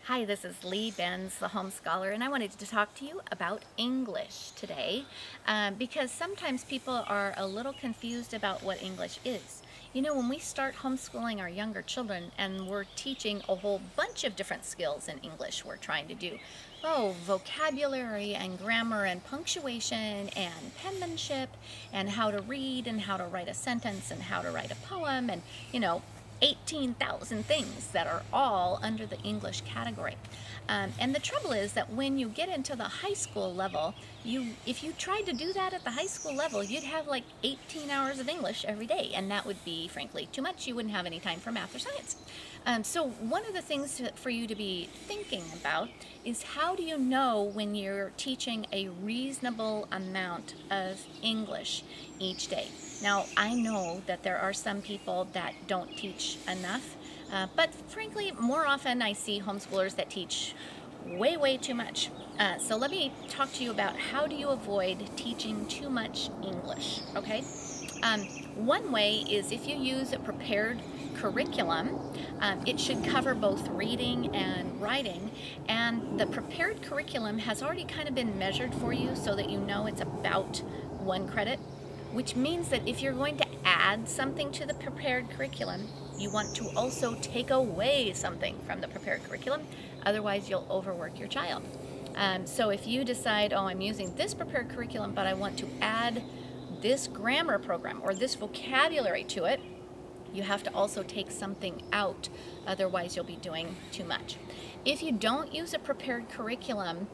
Hi, this is Lee Benz, the Home Scholar, and I wanted to talk to you about English today because sometimes people are a little confused about what English is. You know, when we start homeschooling our younger children and we're teaching a whole bunch of different skills in English, we're trying to do, vocabulary and grammar and punctuation and penmanship and how to read and how to write a sentence and how to write a poem and, 18,000 things that are all under the English category. And the trouble is that when you get into the high school level, if you tried to do that at the high school level, you'd have like 18 hours of English every day, and that would be, frankly, too much. You wouldn't have any time for math or science. So one of the things for you to be thinking about is how do you know when you're teaching a reasonable amount of English each day? Now, I know that there are some people that don't teach enough, but frankly, more often I see homeschoolers that teach way too much. So let me talk to you about how do you avoid teaching too much English, okay? One way is if you use a prepared curriculum, it should cover both reading and writing, and the prepared curriculum has already kind of been measured for you so that you know it's about 1 credit, which means that if you're going to add something to the prepared curriculum, you want to also take away something from the prepared curriculum, otherwise you'll overwork your child. So if you decide, I'm using this prepared curriculum, but I want to add this grammar program or this vocabulary to it, you have to also take something out, otherwise you'll be doing too much. If you don't use a prepared curriculum,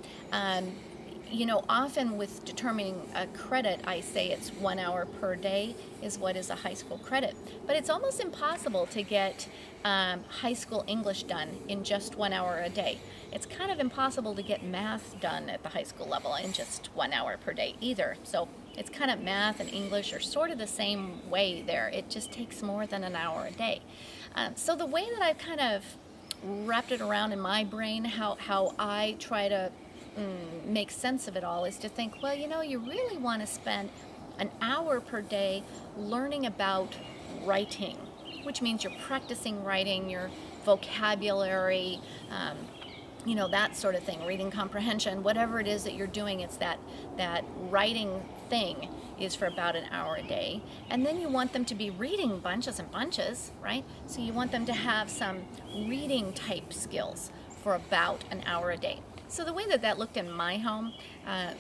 often with determining a credit, I say it's 1 hour per day is what is a high school credit. But it's almost impossible to get high school English done in just 1 hour a day. It's kind of impossible to get math done at the high school level in just 1 hour per day either. So it's kind of math and English are sort of the same way there. It just takes more than an hour a day. So the way that I've kind of wrapped it around in my brain, how I try to make sense of it all is to think, you really want to spend an hour per day learning about writing, which means you're practicing writing, your vocabulary, that sort of thing, reading comprehension, whatever it is that you're doing, it's that writing thing is for about an hour a day. And then you want them to be reading bunches and bunches, right? So you want them to have some reading type skills for about an hour a day. So the way that looked in my home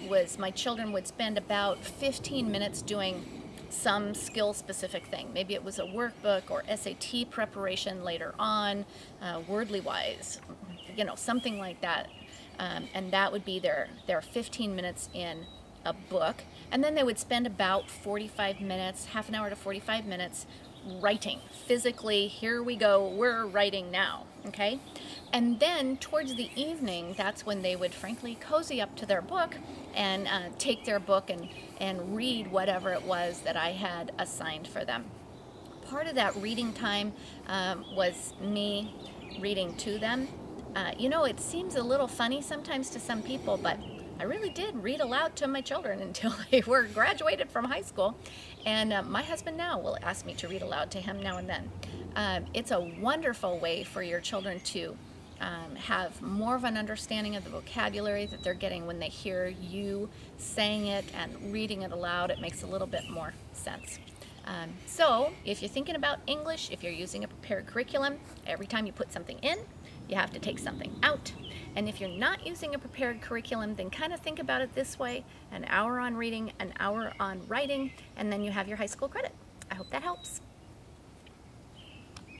was my children would spend about 15 minutes doing some skill-specific thing. Maybe it was a workbook or SAT preparation later on, Wordly-wise, something like that. And that would be their 15 minutes in a book. And then they would spend about 45 minutes, half an hour to 45 minutes writing. Physically, here we go, we're writing now, okay? And then towards the evening, that's when they would frankly cozy up to their book and take their book and read whatever it was that I had assigned for them. Part of that reading time was me reading to them. It seems a little funny sometimes to some people, but I really did read aloud to my children until they were graduated from high school. And my husband now will ask me to read aloud to him now and then. It's a wonderful way for your children to have more of an understanding of the vocabulary that they're getting when they hear you saying it and reading it aloud. It makes a little bit more sense. So if you're thinking about English, if you're using a prepared curriculum, every time you put something in, you have to take something out. And if you're not using a prepared curriculum, then kind of think about it this way: an hour on reading, an hour on writing, and then you have your high school credit. I hope that helps.